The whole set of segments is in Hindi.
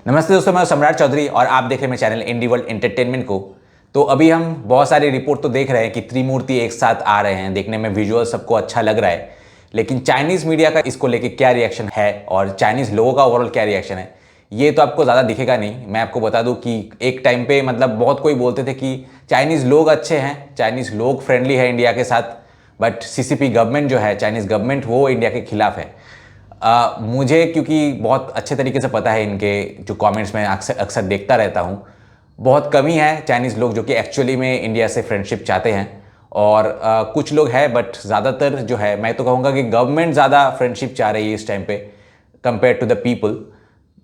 नमस्ते दोस्तों, मैं सम्राट चौधरी और आप देख रहे हैं मेरे चैनल इंडी वर्ल्ड एंटरटेनमेंट को। तो अभी हम बहुत सारी रिपोर्ट तो देख रहे हैं कि त्रिमूर्ति एक साथ आ रहे हैं, देखने में विजुअल सबको अच्छा लग रहा है। लेकिन चाइनीज़ मीडिया का इसको लेके क्या रिएक्शन है और चाइनीज़ लोगों का ओवरऑल क्या रिएक्शन है, ये तो आपको ज़्यादा दिखेगा नहीं। मैं आपको बता दूं कि एक टाइम पे मतलब बहुत कोई बोलते थे कि चाइनीज़ लोग अच्छे हैं, चाइनीज़ लोग फ्रेंडली है इंडिया के साथ, बट सीसीपी गवर्नमेंट जो है, चाइनीज़ गवर्नमेंट, वो इंडिया के खिलाफ है। मुझे क्योंकि बहुत अच्छे तरीके से पता है, इनके जो कमेंट्स मैं अक्सर अक्सर देखता रहता हूँ, बहुत कम ही है चाइनीज़ लोग जो कि एक्चुअली में इंडिया से फ्रेंडशिप चाहते हैं। और कुछ लोग हैं, बट ज़्यादातर जो है मैं तो कहूँगा कि गवर्नमेंट ज़्यादा फ्रेंडशिप चाह रही है इस टाइम पे कंपेयर टू द पीपल।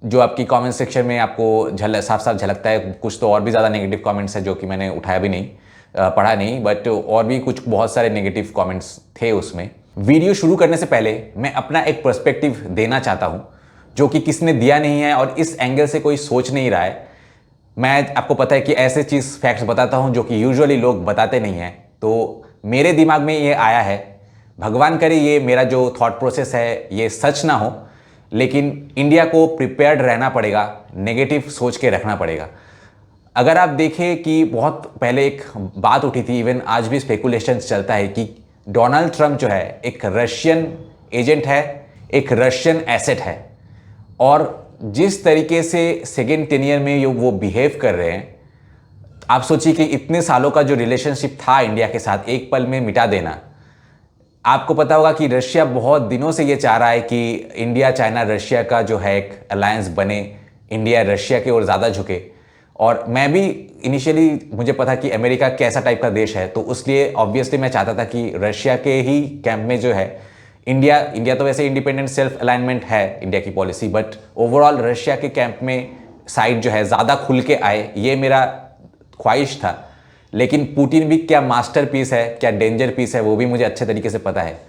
जो आपकी कमेंट सेक्शन में आपको साफ साफ झलकता है। कुछ तो और भी ज़्यादा नेगेटिव कमेंट्स है जो कि मैंने उठाया भी नहीं, पढ़ा नहीं, बट और भी कुछ बहुत सारे नेगेटिव कमेंट्स थे उसमें। वीडियो शुरू करने से पहले मैं अपना एक पर्सपेक्टिव देना चाहता हूं जो कि किसने दिया नहीं है और इस एंगल से कोई सोच नहीं रहा है। मैं आपको पता है कि ऐसे चीज़ फैक्ट्स बताता हूं जो कि यूजुअली लोग बताते नहीं हैं, तो मेरे दिमाग में ये आया है। भगवान करे ये मेरा जो थॉट प्रोसेस है ये सच ना हो, लेकिन इंडिया को प्रिपेयर्ड रहना पड़ेगा, नेगेटिव सोच के रखना पड़ेगा। अगर आप देखें कि बहुत पहले एक बात उठी थी, इवन आज भी स्पेकुलेशन चलता है कि डोनाल्ड ट्रंप जो है एक रशियन एजेंट है, एक रशियन एसेट है। और जिस तरीके से सेकेंड टेनियर में वो बिहेव कर रहे हैं, आप सोचिए कि इतने सालों का जो रिलेशनशिप था इंडिया के साथ एक पल में मिटा देना। आपको पता होगा कि रशिया बहुत दिनों से ये चाह रहा है कि इंडिया चाइना रशिया का जो है एक अलायंस बने, इंडिया रशिया की ओर ज़्यादा झुके। और मैं भी इनिशियली मुझे पता कि अमेरिका कैसा टाइप का देश है, तो उसलिए ऑब्वियसली मैं चाहता था कि रशिया के ही कैंप में जो है इंडिया तो वैसे इंडिपेंडेंट सेल्फ अलाइनमेंट है इंडिया की पॉलिसी, बट ओवरऑल रशिया के कैंप में साइड जो है ज़्यादा खुल के आए, ये मेरा ख्वाहिश था। लेकिन पुतिन भी क्या मास्टर पीस है, क्या डेंजर पीस है, वो भी मुझे अच्छे तरीके से पता है।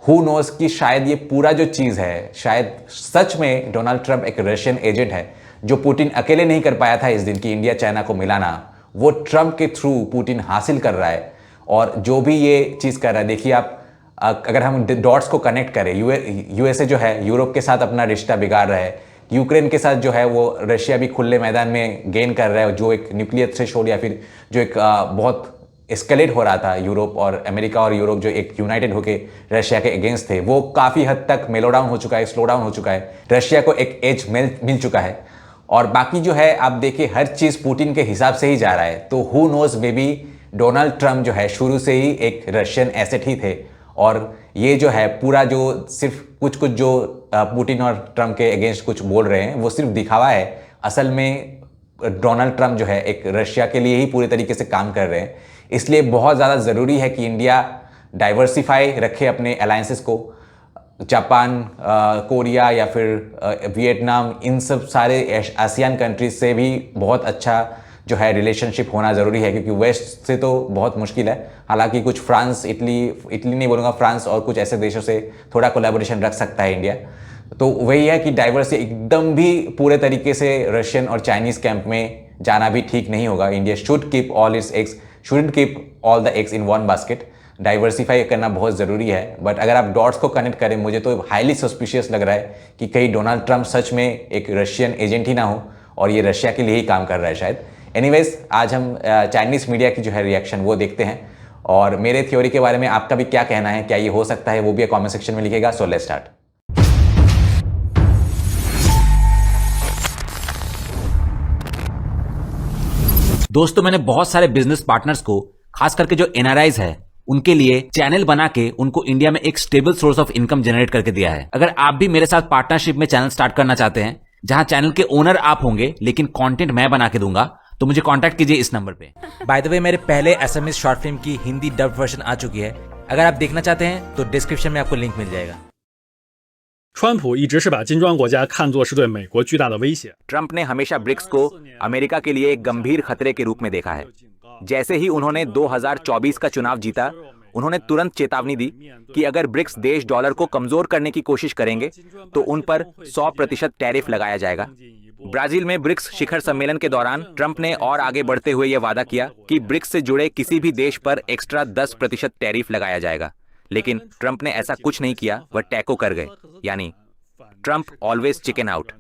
हु नोस कि शायद ये पूरा जो चीज़ है, शायद सच में डोनाल्ड ट्रंप एक रशियन एजेंट है। जो पुतिन अकेले नहीं कर पाया था इस दिन की इंडिया चाइना को मिलाना, वो ट्रंप के थ्रू पुतिन हासिल कर रहा है। और जो भी ये चीज़ कर रहा है, देखिए आप, अगर हम डॉट्स को कनेक्ट करें, यूएसए जो है यूरोप के साथ अपना रिश्ता बिगाड़ रहा है, यूक्रेन के साथ जो है वो रशिया भी खुले मैदान में गेन कर रहा है, जो एक न्यूक्लियर थ्रेशोल्ड या फिर जो एक बहुत एस्केलेट हो रहा था, यूरोप और अमेरिका और यूरोप जो एक यूनाइटेड होकर रशिया के अगेंस्ट थे, वो काफ़ी हद तक मेलो डाउन हो चुका है, स्लो डाउन हो चुका है। रशिया को एक एज मिल चुका है। और बाकी जो है आप देखिए हर चीज़ पुतिन के हिसाब से ही जा रहा है। तो who knows, maybe Donald Trump जो है शुरू से ही एक रशियन एसेट ही थे। और ये जो है पूरा जो सिर्फ कुछ कुछ जो पुतिन और ट्रंप के अगेंस्ट कुछ बोल रहे हैं, वो सिर्फ दिखावा है। असल में डोनाल्ड ट्रंप जो है एक रशिया के लिए ही पूरे तरीके से काम कर रहे हैं। इसलिए बहुत ज़्यादा ज़रूरी है कि इंडिया डाइवर्सिफाई रखे अपने अलायंसेस को। जापान, कोरिया या फिर वियतनाम, इन सब सारे आसियान कंट्रीज से भी बहुत अच्छा जो है रिलेशनशिप होना ज़रूरी है, क्योंकि वेस्ट से तो बहुत मुश्किल है। हालांकि कुछ फ्रांस, इटली नहीं बोलूँगा, फ्रांस और कुछ ऐसे देशों से थोड़ा कोलैबोरेशन रख सकता है इंडिया। तो वही है कि डाइवर्स एकदम भी पूरे तरीके से रशियन और चाइनीज़ कैंप में जाना भी ठीक नहीं होगा। India should keep all it's eggs, shouldn't keep all the eggs in one basket. Diversify करना बहुत ज़रूरी है। बट अगर आप डॉट्स को कनेक्ट करें, मुझे तो हाईली सस्पिशियस लग रहा है कि कहीं डोनाल्ड ट्रंप सच में एक रशियन एजेंट ही ना हो और ये रशिया के लिए ही काम कर रहा है शायद। एनीवेज, आज हम चाइनीज़ मीडिया की जो है रिएक्शन वो देखते हैं और मेरे थ्योरी के बारे में आपका भी क्या कहना है, क्या ये हो सकता है, वो भी कमेंट सेक्शन में लिखेगा। So let's start. दोस्तों, मैंने बहुत सारे बिजनेस पार्टनर्स को, खास करके जो एनआरआईज है, उनके लिए चैनल बना के उनको इंडिया में एक stable source of income generate करके दिया है। अगर आप भी मेरे साथ पार्टनरशिप में चैनल स्टार्ट करना चाहते हैं, जहां चैनल के ओनर आप होंगे लेकिन कंटेंट मैं बना के दूंगा, तो मुझे कांटेक्ट कीजिए इस नंबर पे। बाय द वे, मेरे पहले एसएमएस शॉर्ट फिल्म की हिंदी डब वर्जन आ चुकी है। अगर आप देखना चाहते हैं तो डिस्क्रिप्शन में आपको लिंक मिल जाएगा। 川普一直是把金砖国家看作是对美国巨大的威胁。 ट्रंप ने हमेशा ब्रिक्स को अमेरिका के लिए एक गंभीर खतरे के रूप में देखा है। जैसे ही उन्होंने 2024 का चुनाव जीता, उन्होंने तुरंत चेतावनी दी कि अगर ब्रिक्स देश डॉलर को कमजोर करने की कोशिश करेंगे तो उन पर 100% टैरिफ लगाया जाएगा। ब्राजील में ब्रिक्स शिखर सम्मेलन के दौरान ट्रंप ने और आगे बढ़ते हुए यह वादा किया कि ब्रिक्स से जुड़े किसी भी देश पर एक्स्ट्रा 10% टैरिफ लगाया जाएगा। लेकिन ट्रंप ने ऐसा कुछ नहीं किया, वह टैको कर गए। यानी Trump always chicken out.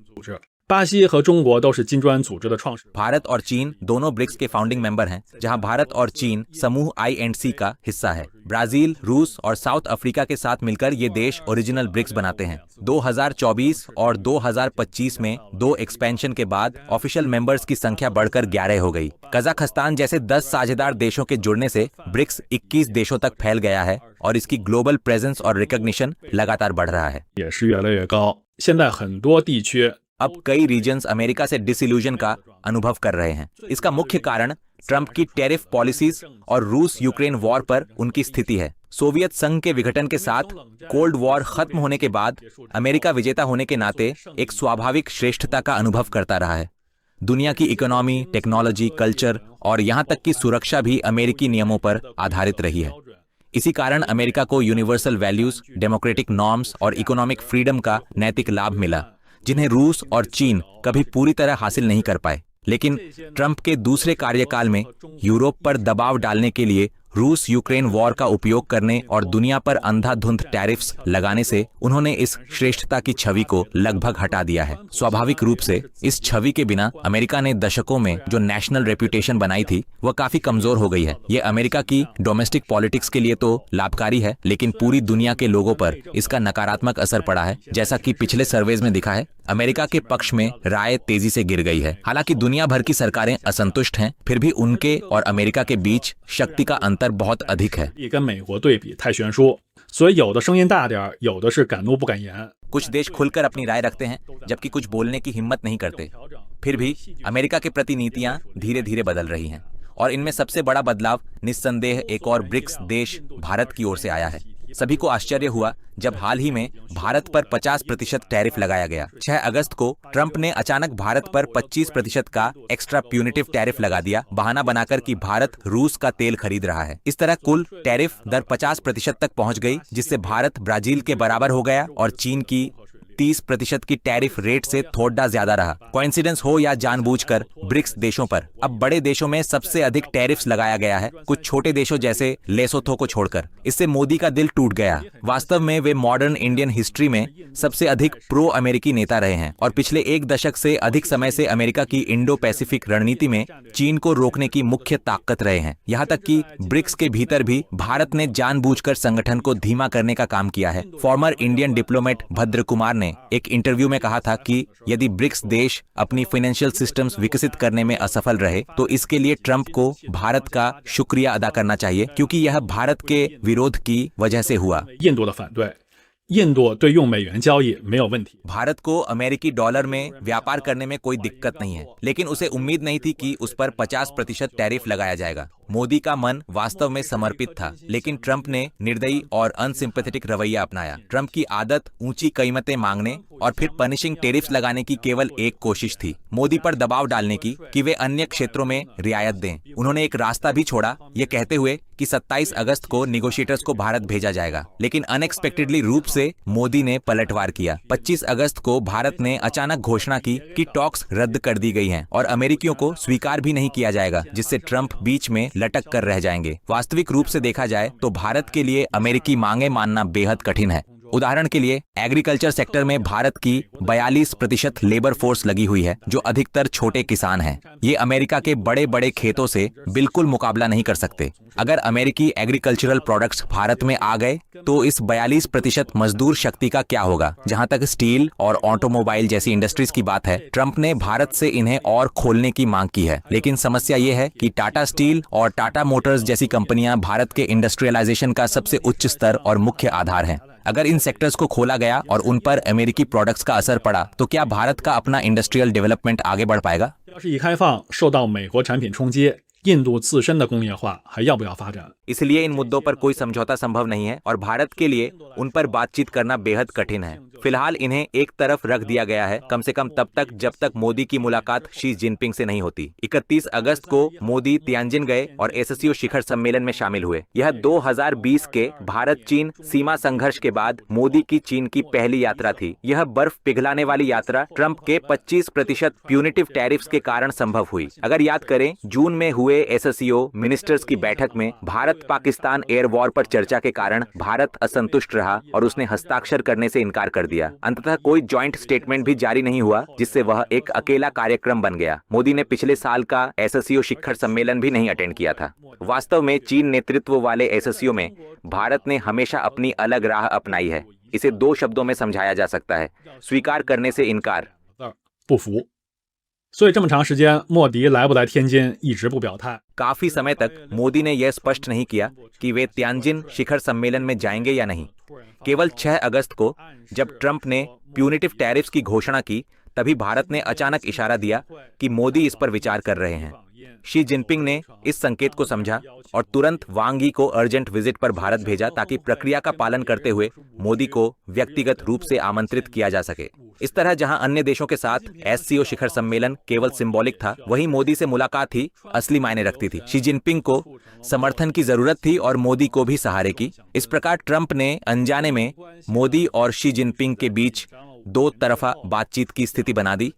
巴西和中国都是金砖组织的创始人。 Bharat और चीन दोनों ब्रिक्स के फाउंडिंग मेंबर हैं, जहां भारत और चीन समूह I&C का हिस्सा है। ब्राजील, रूस और साउथ अफ्रीका के साथ मिलकर ये देश ओरिजिनल ब्रिक्स बनाते हैं। 2024 और 2025 में 2 एक्सपेंशन के बाद ऑफिशियल मेंबर्स की संख्या बढ़कर 11 हो गई। कजाकिस्तान जैसे 10 साझेदार देशों के जुड़ने से ब्रिक्स 21 देशों तक फैल गया है और इसकी ग्लोबल प्रेजेंस और रिकॉग्निशन लगातार बढ़ रहा है। 也是越来越高。现在很多地区 अब कई रीजन्स अमेरिका से डिसइल्यूजन का अनुभव कर रहे हैं। इसका मुख्य कारण ट्रंप की टैरिफ पॉलिसीज और रूस यूक्रेन वॉर पर उनकी स्थिति है। सोवियत संघ के विघटन के साथ कोल्ड वॉर खत्म होने के बाद अमेरिका विजेता होने के नाते एक स्वाभाविक श्रेष्ठता का अनुभव करता रहा है। दुनिया की इकोनॉमी, टेक्नोलॉजी, कल्चर और यहाँ तक कि सुरक्षा भी अमेरिकी नियमों पर आधारित रही है। इसी कारण अमेरिका को यूनिवर्सल वैल्यूज, डेमोक्रेटिक नॉर्म्स और इकोनॉमिक फ्रीडम का नैतिक लाभ मिला, जिन्हें रूस और चीन कभी पूरी तरह हासिल नहीं कर पाए। लेकिन ट्रंप के दूसरे कार्यकाल में यूरोप पर दबाव डालने के लिए रूस यूक्रेन वॉर का उपयोग करने और दुनिया पर अंधाधुंध टैरिफ्स लगाने से उन्होंने इस श्रेष्ठता की छवि को लगभग हटा दिया है। स्वाभाविक रूप से इस छवि के बिना अमेरिका ने दशकों में जो नेशनल रेप्यूटेशन बनाई थी वह काफी कमजोर हो गई है। ये अमेरिका की डोमेस्टिक पॉलिटिक्स के लिए तो लाभकारी है, लेकिन पूरी दुनिया के लोगों पर इसका नकारात्मक असर पड़ा है। जैसा कि पिछले सर्वेज में दिखा है, अमेरिका के पक्ष में राय तेजी से गिर गई है। हालांकि दुनिया भर की सरकारें असंतुष्ट हैं, फिर भी उनके और अमेरिका के बीच शक्ति का अंतर बहुत अधिक है। 跟美国对比太悬殊，所以有的声音大点，有的是敢怒不敢言。 कुछ देश खुलकर अपनी राय रखते हैं, जबकि कुछ बोलने की हिम्मत नहीं करते। फिर भी अमेरिका के प्रति नीतियां धीरे धीरे बदल रही हैं और इनमें सबसे बड़ा बदलाव निस्संदेह एक और ब्रिक्स देश भारत की ओर से आया है। सभी को आश्चर्य हुआ जब हाल ही में भारत पर 50% टैरिफ लगाया गया। 6 अगस्त को ट्रंप ने अचानक भारत पर 25% का एक्स्ट्रा प्यूनिटिव टैरिफ लगा दिया, बहाना बनाकर कि भारत रूस का तेल खरीद रहा है। इस तरह कुल टैरिफ दर 50% तक पहुंच गई, जिससे भारत ब्राजील के बराबर हो गया और चीन की 30% की टैरिफ रेट से थोड़ा ज्यादा रहा। कोइंसिडेंस हो या जानबूझकर, ब्रिक्स देशों पर अब बड़े देशों में सबसे अधिक टैरिफ्स लगाया गया है, कुछ छोटे देशों जैसे लेसोथो को छोड़कर। इससे मोदी का दिल टूट गया। वास्तव में वे मॉडर्न इंडियन हिस्ट्री में सबसे अधिक प्रो अमेरिकी नेता रहे हैं और पिछले 1 दशक से अधिक समय से अमेरिका की इंडो पैसिफिक रणनीति में चीन को रोकने की मुख्य ताकत रहे हैं। यहाँ तक कि ब्रिक्स के भीतर भी भारत ने जानबूझकर संगठन को धीमा करने का काम किया है। फॉर्मर इंडियन डिप्लोमेट भद्र कुमार ने एक इंटरव्यू में कहा था कि यदि ब्रिक्स देश अपनी फाइनेंशियल सिस्टम्स विकसित करने में असफल रहे तो इसके लिए ट्रंप को भारत का शुक्रिया अदा करना चाहिए, क्योंकि यह भारत के विरोध की वजह से हुआ। 印度的反对，印度对用美元交易没有问题。 भारत को अमेरिकी डॉलर में व्यापार करने में कोई दिक्कत नहीं है, लेकिन उसे उम्मीद नहीं थी कि उस पर 50% टैरिफ लगाया जाएगा। मोदी का मन वास्तव में समर्पित था, लेकिन ट्रंप ने निर्दयी और अनसिंपैथेटिक रवैया अपनाया। ट्रंप की आदत ऊंची कीमतें मांगने और फिर पनिशिंग टैरिफ्स लगाने की केवल एक कोशिश थी, मोदी पर दबाव डालने की कि वे अन्य क्षेत्रों में रियायत दें। उन्होंने एक रास्ता भी छोड़ा, ये कहते हुए कि 27 अगस्त को निगोशिएटर्स को भारत भेजा जाएगा, लेकिन अनएक्सपेक्टेडली रूप से मोदी ने पलटवार किया। 25 अगस्त को भारत ने अचानक घोषणा की कि टॉक्स रद्द कर दी गई हैं और अमेरिकियों को स्वीकार भी नहीं किया जाएगा, जिससे ट्रंप बीच में लटक कर रह जाएंगे। वास्तविक रूप से देखा जाए तो भारत के लिए अमेरिकी मांगे मानना बेहद कठिन है। उदाहरण के लिए एग्रीकल्चर सेक्टर में भारत की 42% लेबर फोर्स लगी हुई है, जो अधिकतर छोटे किसान हैं। ये अमेरिका के बड़े बड़े खेतों से बिल्कुल मुकाबला नहीं कर सकते। अगर अमेरिकी एग्रीकल्चरल प्रोडक्ट्स भारत में आ गए तो इस 42% मजदूर शक्ति का क्या होगा। जहां तक स्टील और ऑटोमोबाइल जैसी इंडस्ट्रीज की बात है, ट्रंप ने भारत से इन्हें और खोलने की मांग की है, लेकिन समस्या ये है कि टाटा स्टील और टाटा मोटर्स जैसी कंपनियां भारत के इंडस्ट्रियलाइजेशन का सबसे उच्च स्तर और मुख्य आधार हैं। अगर इन सेक्टर्स को खोला गया और उन पर अमेरिकी प्रोडक्ट्स का असर पड़ा तो क्या भारत का अपना इंडस्ट्रियल डेवलपमेंट आगे बढ़ पाएगा? 要是一开放受到美国产品冲击，印度自身的工业化还要不要发展？ इसलिए इन मुद्दों पर कोई समझौता संभव नहीं है और भारत के लिए उन पर बातचीत करना बेहद कठिन है। फिलहाल इन्हें एक तरफ रख दिया गया है, कम से कम तब तक जब तक मोदी की मुलाकात शी जिनपिंग से नहीं होती। 31 अगस्त को मोदी तियानजिन गए और एससीओ शिखर सम्मेलन में शामिल हुए। यह 2020 के भारत चीन सीमा संघर्ष के बाद मोदी की चीन की पहली यात्रा थी। यह बर्फ पिघलाने वाली यात्रा ट्रंप के 25% प्यूनिटिव टैरिफ्स के कारण संभव हुई। अगर याद करें, जून में हुए हुए एससीओ मिनिस्टर्स की बैठक में भारत पाकिस्तान एयर वॉर पर चर्चा के कारण भारत असंतुष्ट रहा और उसने हस्ताक्षर करने से इनकार कर दिया। अंततः कोई जॉइंट स्टेटमेंट भी जारी नहीं हुआ, जिससे वह एक अकेला कार्यक्रम बन गया। मोदी ने पिछले साल का एससीओ शिखर सम्मेलन भी नहीं अटेंड किया था। वास्तव में चीन नेतृत्व वाले एससीओ में भारत ने हमेशा अपनी अलग राह अपनाई है। इसे 2 शब्दों में समझाया जा सकता है, स्वीकार करने से इनकार। 不服。所以这么长时间，莫迪来不来天津一直不表态。 काफी समय तक मोदी ने यह स्पष्ट नहीं किया कि वे तियानजिन शिखर सम्मेलन में जाएंगे या नहीं। केवल 6 अगस्त को जब ट्रंप ने प्यूनिटिव टैरिफ्स की घोषणा की, तभी भारत ने अचानक इशारा दिया कि मोदी इस पर विचार कर रहे हैं। शी जिनपिंग ने इस संकेत को समझा और तुरंत वांग यी को अर्जेंट विजिट पर भारत भेजा ताकि प्रक्रिया का पालन करते हुए मोदी को व्यक्तिगत रूप से आमंत्रित किया जा सके। इस तरह जहां अन्य देशों के साथ एससीओ शिखर सम्मेलन केवल सिंबॉलिक था, वहीं मोदी से मुलाकात ही असली मायने रखती थी। शी जिनपिंग को समर्थन की जरूरत थी और मोदी को भी सहारे की। इस प्रकार ट्रंप ने अनजाने में मोदी और शी जिनपिंग के बीच 2 तरफा बातचीत की स्थिति बना दी।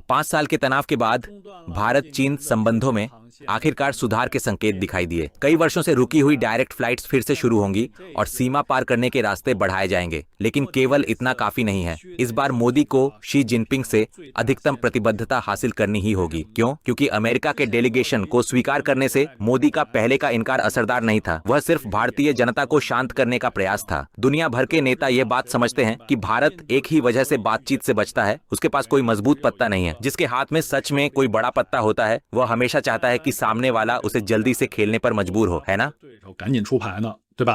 5 साल के तनाव के बाद भारत चीन संबंधों में आखिरकार सुधार के संकेत दिखाई दिए। कई वर्षों से रुकी हुई डायरेक्ट फ्लाइट्स फिर से शुरू होंगी और सीमा पार करने के रास्ते बढ़ाए जाएंगे, लेकिन केवल इतना काफी नहीं है। इस बार मोदी को शी जिनपिंग से अधिकतम प्रतिबद्धता हासिल करनी ही होगी। क्यों? क्योंकि अमेरिका के डेलीगेशन को स्वीकार करने से मोदी का पहले का इनकार असरदार नहीं था। वह सिर्फ भारतीय जनता को शांत करने का प्रयास था। दुनिया भर के नेता यह बात समझते हैं कि भारत एक ही वजह से बातचीत से बचता है, उसके पास कोई मजबूत पत्ता नहीं है। जिसके हाथ में सच में कोई बड़ा पत्ता होता है, वह हमेशा चाहता है कि सामने वाला उसे जल्दी से खेलने पर मजबूर हो, है ना? 赶紧出牌呢，对吧？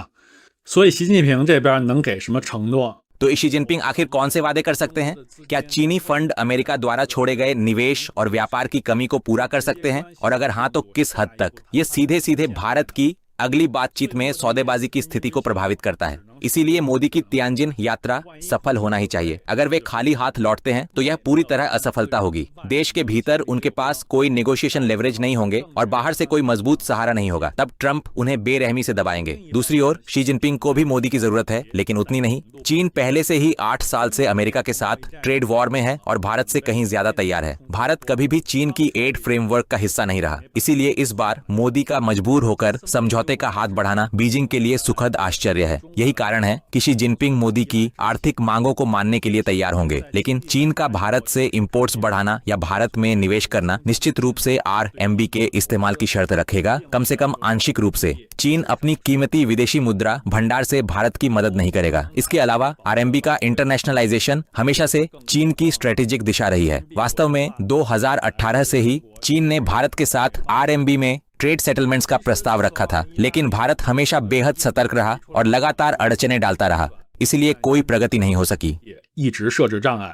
所以习近平这边能给什么承诺？ तो शी जिनपिंग आखिर कौन से वादे कर सकते हैं? क्या चीनी फंड अमेरिका द्वारा छोड़े गए निवेश और व्यापार की कमी को पूरा कर सकते हैं? और अगर हाँ, तो किस हद तक? ये सीधे सीधे भारत की अगली बातचीत में सौदेबाजी की स्थिति को प्रभावित करता है। इसीलिए मोदी की तियानजिन यात्रा सफल होना ही चाहिए। अगर वे खाली हाथ लौटते हैं तो यह पूरी तरह असफलता होगी। देश के भीतर उनके पास कोई नेगोशिएशन लेवरेज नहीं होंगे और बाहर से कोई मजबूत सहारा नहीं होगा। तब ट्रंप उन्हें बेरहमी से दबाएंगे। दूसरी ओर शी जिनपिंग को भी मोदी की जरूरत है, लेकिन उतनी नहीं। चीन पहले से ही 8 साल से अमेरिका के साथ ट्रेड वॉर में है और भारत से कहीं ज्यादा तैयार है। भारत कभी भी चीन की एड फ्रेमवर्क का हिस्सा नहीं रहा। इसीलिए इस बार मोदी का मजबूर होकर समझौते का हाथ बढ़ाना बीजिंग के लिए सुखद आश्चर्य है। यही कारण है कि शी जिनपिंग मोदी की आर्थिक मांगों को मानने के लिए तैयार होंगे, लेकिन चीन का भारत से इंपोर्ट्स बढ़ाना या भारत में निवेश करना निश्चित रूप से RMB के इस्तेमाल की शर्त रखेगा, कम से कम आंशिक रूप से। चीन अपनी कीमती विदेशी मुद्रा भंडार से भारत की मदद नहीं करेगा। इसके अलावा RMB का इंटरनेशनलाइजेशन हमेशा से चीन की स्ट्रेटेजिक दिशा रही है। वास्तव में 2018 से ही चीन ने भारत के साथ RMB में ट्रेड सेटलमेंट्स का प्रस्ताव रखा था, लेकिन भारत हमेशा बेहद सतर्क रहा और लगातार अड़चने डालता रहा। इसलिए कोई प्रगति नहीं हो सकी। 一直设置障碍，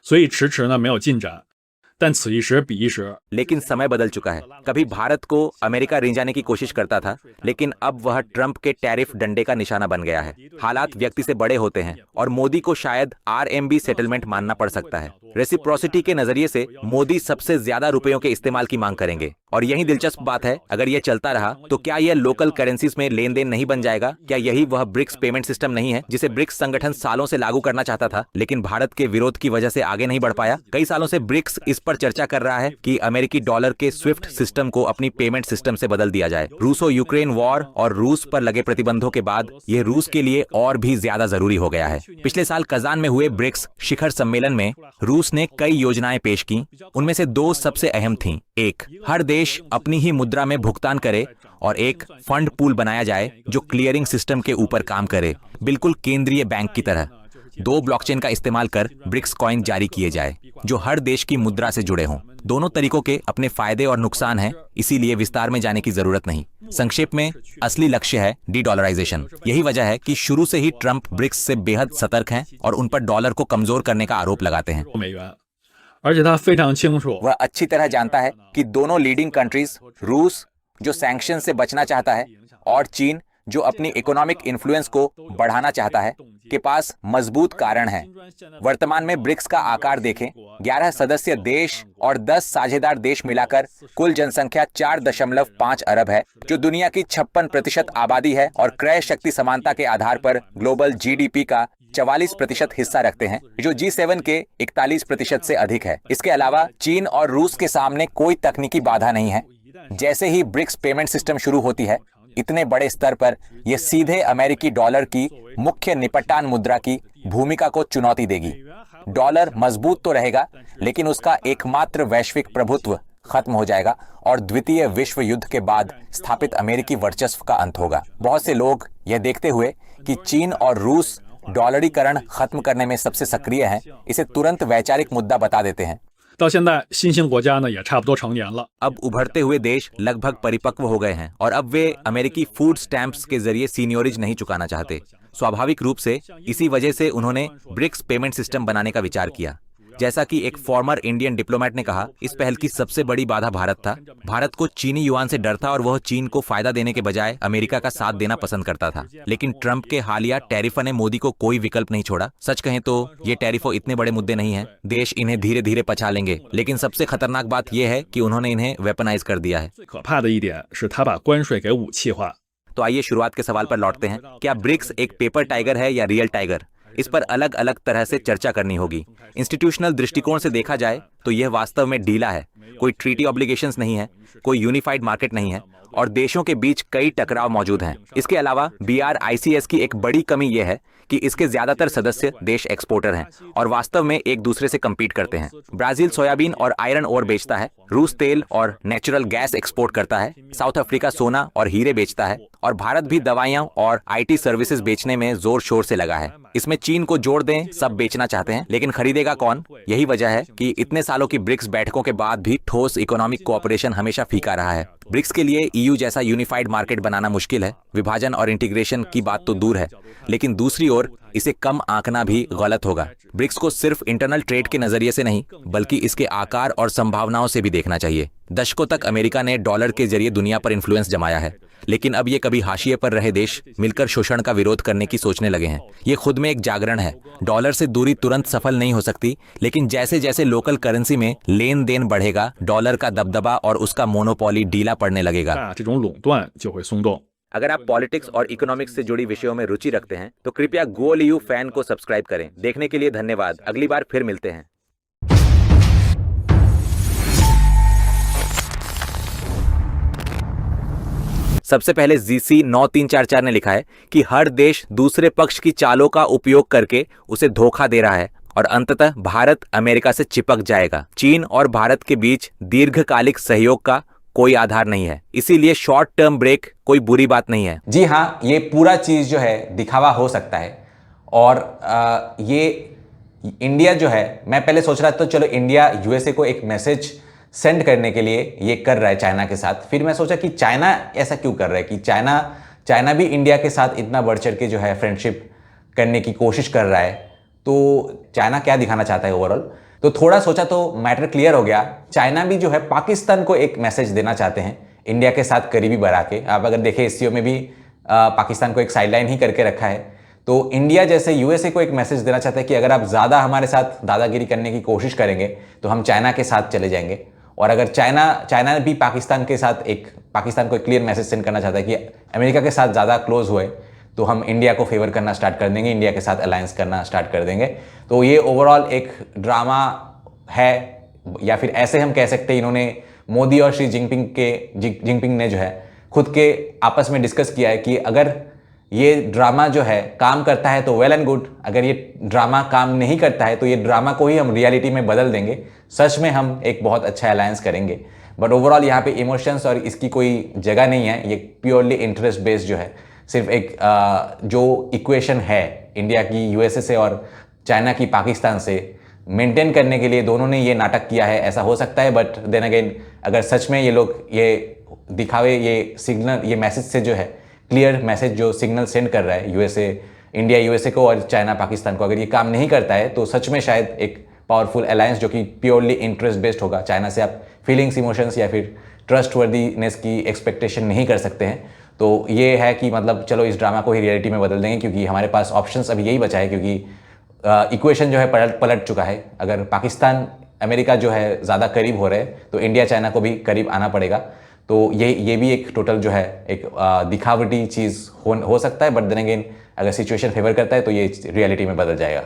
所以迟迟呢没有进展。但此一时彼一时， लेकिन समय बदल चुका है। कभी भारत को अमेरिका रिंजाने की कोशिश करता था, लेकिन अब वह ट्रंप के टैरिफ डंडे का निशाना बन गया है। हालात व्यक्ति से बड़े होते हैं और मोदी को शायद RMB सेटलमेंट मानना पड़ सकता है। रेसिप्रोसिटी के नजरिए से मोदी सबसे ज्यादा रुपयों के इस्तेमाल की मांग करेंगे और यही दिलचस्प बात है। अगर यह चलता रहा तो क्या यह लोकल करेंसीज में लेन देन नहीं बन जाएगा? क्या यही वह ब्रिक्स पेमेंट सिस्टम नहीं है जिसे ब्रिक्स संगठन सालों से लागू करना चाहता था, लेकिन भारत के विरोध की वजह से आगे नहीं बढ़ पाया? कई सालों से ब्रिक्स इस पर चर्चा कर रहा है कि अमेरिकी डॉलर के स्विफ्ट सिस्टम को अपनी पेमेंट सिस्टम से बदल दिया जाए। रूसो यूक्रेन वॉर और रूस पर लगे प्रतिबंधों के बाद यह रूस के लिए और भी ज्यादा जरूरी हो गया है। पिछले साल कजान में हुए ब्रिक्स शिखर सम्मेलन में रूस ने कई योजनाएं पेश की। उनमें से 2 सबसे अहम थीं। एक, हर देश अपनी ही मुद्रा में भुगतान करे और एक फंड पूल बनाया जाए जो क्लियरिंग सिस्टम के ऊपर काम करे, बिल्कुल केंद्रीय बैंक की तरह। 2 ब्लॉकचेन का इस्तेमाल कर ब्रिक्स कॉइन जारी किए जाए जो हर देश की मुद्रा से जुड़े हों। दोनों तरीकों के अपने फायदे और नुकसान हैं, इसीलिए विस्तार में जाने की जरूरत नहीं। संक्षेप में असली लक्ष्य है डीडॉलराइजेशन। यही वजह है कि शुरू से ही ट्रंप ब्रिक्स से बेहद सतर्क हैं और उन पर डॉलर को कमजोर करने का आरोप लगाते हैं। 美元，而且他非常清楚， वह अच्छी तरह जानता है कि दोनों लीडिंग कंट्रीज, रूस जो सैंक्शन से बचना चाहता है और चीन जो अपनी इकोनॉमिक इन्फ्लुएंस को बढ़ाना चाहता है, के पास मजबूत कारण है। वर्तमान में ब्रिक्स का आकार देखें, 11 सदस्य देश और 10 साझेदार देश मिलाकर कुल जनसंख्या 4.5 अरब है, जो दुनिया की 56% आबादी है और क्रय शक्ति समानता के आधार पर ग्लोबल GDP का 44% हिस्सा रखते हैं, जो G7 के 41% से अधिक है। इसके अलावा चीन और रूस के सामने कोई तकनीकी बाधा नहीं है। जैसे ही ब्रिक्स पेमेंट सिस्टम शुरू होती है, इतने बड़े स्तर पर यह सीधे अमेरिकी डॉलर की मुख्य निपटान मुद्रा की भूमिका को चुनौती देगी। डॉलर मजबूत तो रहेगा, लेकिन उसका एकमात्र वैश्विक प्रभुत्व खत्म हो जाएगा और द्वितीय विश्व युद्ध के बाद स्थापित अमेरिकी वर्चस्व का अंत होगा। बहुत से लोग यह देखते हुए कि चीन और रूस डॉलरीकरण खत्म करने में सबसे सक्रिय हैं, इसे तुरंत वैचारिक मुद्दा बता देते हैं। 到现在，新兴国家呢也差不多成年了。 अब उभरते हुए देश लगभग परिपक्व हो गए हैं और अब वे अमेरिकी फूड स्टैंप्स के जरिए सीनियोरिज नहीं चुकाना चाहते। स्वाभाविक रूप से इसी वजह से उन्होंने ब्रिक्स पेमेंट सिस्टम बनाने का विचार किया। जैसा कि एक फॉर्मर इंडियन डिप्लोमेट ने कहा, इस पहल की सबसे बड़ी बाधा भारत था। भारत को चीनी युआन से डर था और वह चीन को फायदा देने के बजाय अमेरिका का साथ देना पसंद करता था। लेकिन ट्रंप के हालिया टैरिफों ने मोदी को कोई विकल्प नहीं छोड़ा। सच कहें तो ये टैरिफों इतने बड़े मुद्दे नहीं हैं, देश इन्हें धीरे धीरे पचा लेंगे। लेकिन सबसे खतरनाक बात यह है कि उन्होंने इन्हें वेपनाइज कर दिया है। 最可怕的一点是他把关税给武器化。 तो आइए शुरुआत के सवाल पर लौटते हैं। क्या ब्रिक्स एक पेपर टाइगर है या रियल टाइगर? इस पर अलग अलग तरह से चर्चा करनी होगी। इंस्टीट्यूशनल दृष्टिकोण से देखा जाए तो यह वास्तव में ढीला है। कोई ट्रीटी ऑब्लिगेशंस नहीं है, कोई यूनिफाइड मार्केट नहीं है और देशों के बीच कई टकराव मौजूद हैं। इसके अलावा BRICS की एक बड़ी कमी यह है कि इसके ज्यादातर सदस्य देश एक्सपोर्टर हैं और वास्तव में एक दूसरे से कम्पीट करते हैं। ब्राजील सोयाबीन और आयरन ओर बेचता है, रूस तेल और नेचुरल गैस एक्सपोर्ट करता है, साउथ अफ्रीका सोना और हीरे बेचता है और भारत भी दवाइयां और IT सर्विसेज बेचने में जोर शोर से लगा है। इसमें चीन को जोड़ दें, सब बेचना चाहते हैं, लेकिन खरीदेगा कौन? यही वजह है कि इतने सालों की ब्रिक्स बैठकों के बाद भी ठोस इकोनॉमिक कोऑपरेशन हमेशा फीका रहा है। ब्रिक्स के लिए EU जैसा यूनिफाइड मार्केट बनाना मुश्किल है। विभाजन और इंटीग्रेशन की बात तो दूर है, लेकिन दूसरी ओर इसे कम आंकना भी गलत होगा। ब्रिक्स को सिर्फ इंटरनल ट्रेड के नजरिए से नहीं, बल्कि इसके आकार और संभावनाओं से भी देखना चाहिए। दशकों तक अमेरिका ने डॉलर के जरिए दुनिया पर इन्फ्लुएंस जमाया है, लेकिन अब ये कभी हाशिए पर रहे देश मिलकर शोषण का विरोध करने की सोचने लगे हैं। ये खुद में एक जागरण है। डॉलर से दूरी तुरंत सफल नहीं हो सकती, लेकिन जैसे जैसे लोकल करेंसी में लेन देन बढ़ेगा, डॉलर का दबदबा और उसका मोनोपोली ढीला पड़ने लगेगा। 那这种垄断就会松动。 अगर आप पॉलिटिक्स और इकोनॉमिक्स से जुड़ी विषयों में रुचि रखते हैं तो कृपया गोल फैन को सब्सक्राइब करें। देखने के लिए धन्यवाद। अगली बार फिर मिलते हैं। सबसे पहले GC 9344 ने लिखा है कि हर देश दूसरे पक्ष की चालों का उपयोग करके उसे धोखा दे रहा है और अंततः भारत अमेरिका से चिपक जाएगा। चीन और भारत के बीच दीर्घकालिक सहयोग का कोई आधार नहीं है, इसीलिए शॉर्ट टर्म ब्रेक कोई बुरी बात नहीं है। जी हाँ, ये पूरा चीज़ जो है दिखावा हो सकता है और ये इंडिया जो है, मैं पहले सोच रहा था चलो इंडिया USA को एक मैसेज सेंड करने के लिए ये कर रहा है चाइना के साथ। फिर मैं सोचा कि चाइना ऐसा क्यों कर रहा है कि चाइना भी इंडिया के साथ इतना बढ़ चढ़ के जो है फ्रेंडशिप करने की कोशिश कर रहा है, तो चाइना क्या दिखाना चाहता है ओवरऑल। तो थोड़ा सोचा तो मैटर क्लियर हो गया। चाइना भी जो है पाकिस्तान को एक मैसेज देना चाहते हैं इंडिया के साथ करीबी बढ़ा के। आप अगर देखें SCO में भी पाकिस्तान को एक साइडलाइन ही करके रखा है। तो इंडिया जैसे USA को एक मैसेज देना चाहता है कि अगर आप ज़्यादा हमारे साथ दादागिरी करने की कोशिश करेंगे तो हम चाइना के साथ चले जाएंगे। और अगर चाइना भी पाकिस्तान को एक क्लियर मैसेज सेंड करना चाहता है कि अमेरिका के साथ ज़्यादा क्लोज हुए तो हम इंडिया को फेवर करना स्टार्ट कर देंगे, इंडिया के साथ अलायंस करना स्टार्ट कर देंगे। तो ये ओवरऑल एक ड्रामा है, या फिर ऐसे हम कह सकते हैं इन्होंने मोदी और शी जिनपिंग ने जो है खुद के आपस में डिस्कस किया है कि अगर ये ड्रामा जो है काम करता है तो वेल एंड गुड, अगर ये ड्रामा काम नहीं करता है तो ये ड्रामा को ही हम रियलिटी में बदल देंगे, सच में हम एक बहुत अच्छा अलायंस करेंगे। बट ओवरऑल यहाँ पे इमोशंस और इसकी कोई जगह नहीं है। ये प्योरली इंटरेस्ट बेस्ड जो है, सिर्फ एक जो इक्वेशन है इंडिया की USA से और चाइना की पाकिस्तान से मेंटेन करने के लिए दोनों ने ये नाटक किया है, ऐसा हो सकता है। बट देन अगेन अगर सच में ये लोग ये दिखावे, ये सिग्नल, ये मैसेज से जो है क्लियर मैसेज जो सिग्नल सेंड कर रहा है इंडिया USA को और चाइना पाकिस्तान को, अगर ये काम नहीं करता है तो सच में शायद एक पावरफुल अलायंस जो कि प्योरली इंटरेस्ट बेस्ड होगा। चाइना से आप फीलिंग्स, इमोशंस या फिर ट्रस्टवर्दीनेस की एक्सपेक्टेशन नहीं कर सकते हैं। तो ये है कि मतलब चलो इस ड्रामा को ही रियलिटी में बदल देंगे, क्योंकि हमारे पास ऑप्शंस अभी यही बचा है, क्योंकि इक्वेशन जो है पलट चुका है। अगर पाकिस्तान अमेरिका जो है ज़्यादा करीब हो रहे हैं तो इंडिया चाइना को भी करीब आना पड़ेगा। तो ये भी एक टोटल जो है एक दिखावटी चीज़ हो सकता है। बट देन अगेन अगर सिचुएशन फेवर करता है तो ये रियलिटी में बदल जाएगा।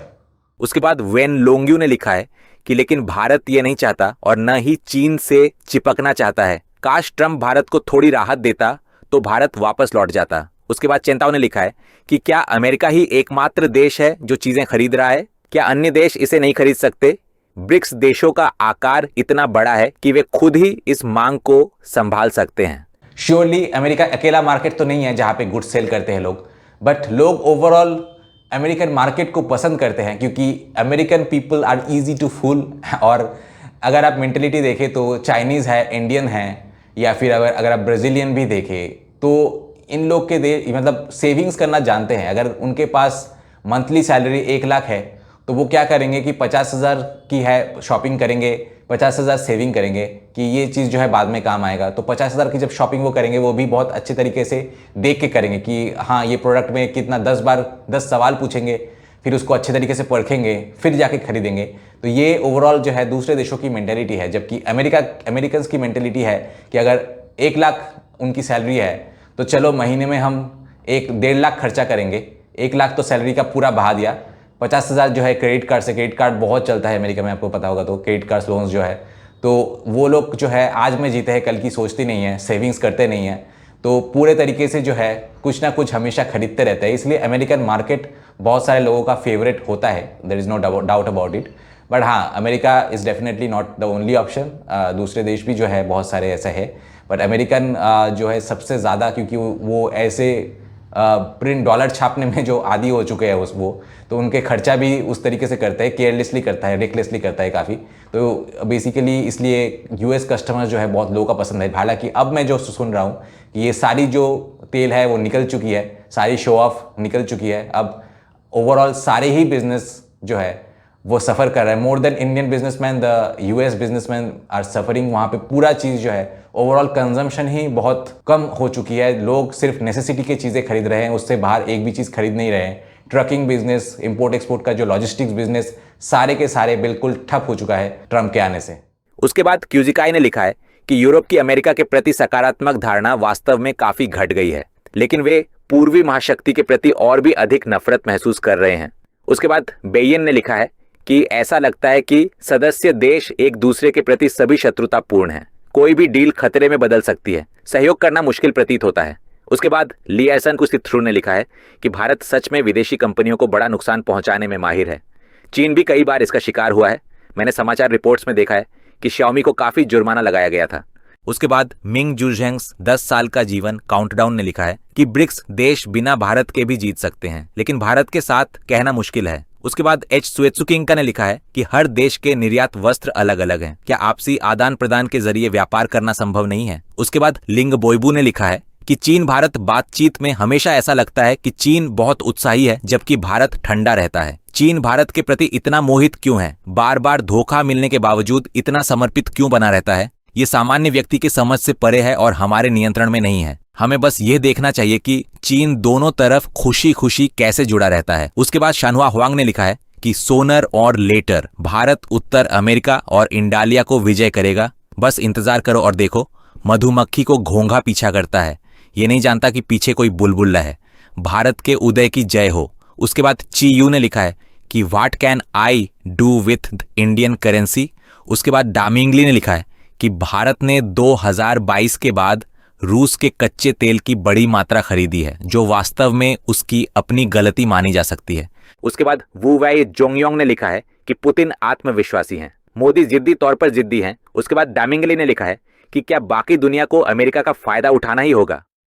उसके बाद वेन लोंग्यू ने लिखा है कि लेकिन भारत ये नहीं चाहता और न ही चीन से चिपकना चाहता है, काश ट्रंप भारत को थोड़ी राहत देता तो भारत वापस लौट जाता। उसके बाद चेंताओ ने लिखा है कि क्या अमेरिका ही एकमात्र देश है जो चीजें खरीद रहा है? क्या अन्य देश इसे नहीं खरीद सकते? ब्रिक्स देशों का आकार इतना बड़ा है कि वे खुद ही इस मांग को संभाल सकते हैं। श्योरली अमेरिका अकेला मार्केट तो नहीं है जहां पे गुड्स सेल करते हैं लोग, बट लोग ओवरऑल अमेरिकन मार्केट को पसंद करते हैं क्योंकि American people are easy to fool. और अगर आप मेंटेलिटी देखें तो चाइनीज़ है, इंडियन है, या फिर अगर आप ब्राज़ीलियन भी देखें तो इन लोग के मतलब सेविंग्स करना जानते हैं। अगर उनके पास मंथली सैलरी 1 लाख है तो वो क्या करेंगे कि 50,000 की है शॉपिंग करेंगे, 50,000 सेविंग करेंगे कि ये चीज़ जो है बाद में काम आएगा। तो 50,000 की जब शॉपिंग वो करेंगे वो भी बहुत अच्छे तरीके से देख के करेंगे कि हाँ ये प्रोडक्ट में कितना 10 सवाल पूछेंगे, फिर उसको अच्छे तरीके से परखेंगे, फिर जाके खरीदेंगे। तो ये ओवरऑल जो है दूसरे देशों की मेंटेलिटी है, जबकि अमेरिकन्स की मेंटेलिटी है कि अगर 1 लाख उनकी सैलरी है तो चलो महीने में हम 1-1.5 लाख खर्चा करेंगे, 1 लाख तो सैलरी का पूरा बहा दिया, 50,000 जो है क्रेडिट कार्ड से, क्रेडिट कार्ड बहुत चलता है अमेरिका में, आपको पता होगा, तो क्रेडिट कार्ड लोन्स जो है, तो वो लोग जो है आज में जीते हैं, कल की सोचती नहीं है, सेविंग्स करते नहीं है, तो पूरे तरीके से जो है कुछ ना कुछ हमेशा खरीदते रहते हैं। इसलिए अमेरिकन मार्केट बहुत सारे लोगों का फेवरेट होता है, there is no doubt about it. But हाँ, America is definitely not the only option. दूसरे देश भी जो है बहुत सारे ऐसे है, बट अमेरिकन जो है सबसे ज़्यादा, क्योंकि वो ऐसे प्रिंट डॉलर छापने में जो आदी हो चुके हैं वो, तो उनके खर्चा भी उस तरीके से करते हैं, केयरलेसली करता है, रेकलेसली करता है काफ़ी। तो बेसिकली इसलिए यूएस कस्टमर्स जो है बहुत लोगों का पसंद है। हालांकि अब मैं जो सुन रहा हूँ कि ये सारी जो तेल है वो निकल चुकी है, सारी शो ऑफ निकल चुकी है, अब ओवरऑल सारे ही बिजनेस जो है वो सफ़र कर रहा है। More than Indian businessman, the US businessman are suffering. वहाँ पे पूरा चीज़ जो है ओवरऑल कंजम्पशन ही बहुत कम हो चुकी है। लोग सिर्फ नेसेसिटी की चीज़ें खरीद रहे हैं, उससे बाहर एक भी चीज़ खरीद नहीं रहे हैं। ट्रकिंग बिजनेस, इंपोर्ट एक्सपोर्ट का जो लॉजिस्टिक्स बिजनेस, सारे के सारे बिल्कुल ठप हो चुका है ट्रंप के आने से। उसके बाद क्यूजिकाई ने लिखा है कि यूरोप की अमेरिका के प्रति सकारात्मक धारणा वास्तव में काफी घट गई है, लेकिन वे पूर्वी महाशक्ति के प्रति और भी अधिक नफरत महसूस कर रहे हैं। उसके बाद बेयन ने लिखा है कि ऐसा लगता है कि सदस्य देश एक दूसरे के प्रति सभी शत्रुतापूर्ण हैं। कोई भी डील खतरे में बदल सकती है, सहयोग करना मुश्किल प्रतीत होता है। उसके बाद लियासन कुसिथ्रू ने लिखा है कि भारत सच में विदेशी कंपनियों को बड़ा नुकसान पहुंचाने में माहिर है। चीन भी कई बार इसका शिकार हुआ है। मैंने समाचार रिपोर्ट्स में देखा है कि शाओमी को काफी जुर्माना लगाया गया था। उसके बाद मिंग जुझेंग्स 10 साल का जीवन काउंटडाउन ने लिखा है कि ब्रिक्स देश बिना भारत के भी जीत सकते हैं, लेकिन भारत के साथ कहना मुश्किल है। उसके बाद एच सुएत्सुकिंका ने लिखा है कि हर देश के निर्यात वस्त्र अलग अलग हैं, क्या आपसी आदान प्रदान के जरिए व्यापार करना संभव नहीं है? उसके बाद लिंग बोइबू ने लिखा है कि चीन भारत बातचीत में हमेशा ऐसा लगता है कि चीन बहुत उत्साही है जबकि भारत ठंडा रहता है। चीन भारत के प्रति इतना मोहित क्यों है? बार बार धोखा मिलने के बावजूद इतना समर्पित क्यों बना रहता है? ये सामान्य व्यक्ति की समझ से परे है और हमारे नियंत्रण में नहीं है। हमें बस ये देखना चाहिए कि चीन दोनों तरफ खुशी खुशी कैसे जुड़ा रहता है। उसके बाद शानहुआ हुआंग ने लिखा है कि सोनर और लेटर भारत उत्तर अमेरिका और इंडालिया को विजय करेगा। बस इंतजार करो और देखो, मधुमक्खी को घोंघा पीछा करता है, ये नहीं जानता कि पीछे कोई बुलबुल है। भारत के उदय की जय हो। उसके बाद ची यू ने लिखा है कि what can I do with the Indian currency. उसके बाद डामिंगली ने लिखा है कि भारत ने 2022 के बाद रूस के कच्चे तेल की बड़ी मात्रा खरीदी है, जो वास्तव में उसकी अपनी गलती मानी जा सकती है। उसके बाद वू वाई जोंगयोंग ने लिखा है कि पुतिन आत्मविश्वासी हैं, मोदी जिद्दी तौर पर जिद्दी हैं। उसके बाद डामिंगली ने लिखा है कि क्या बाकी दुनिया को अमेरिका का फायदा उठाना ही होगा?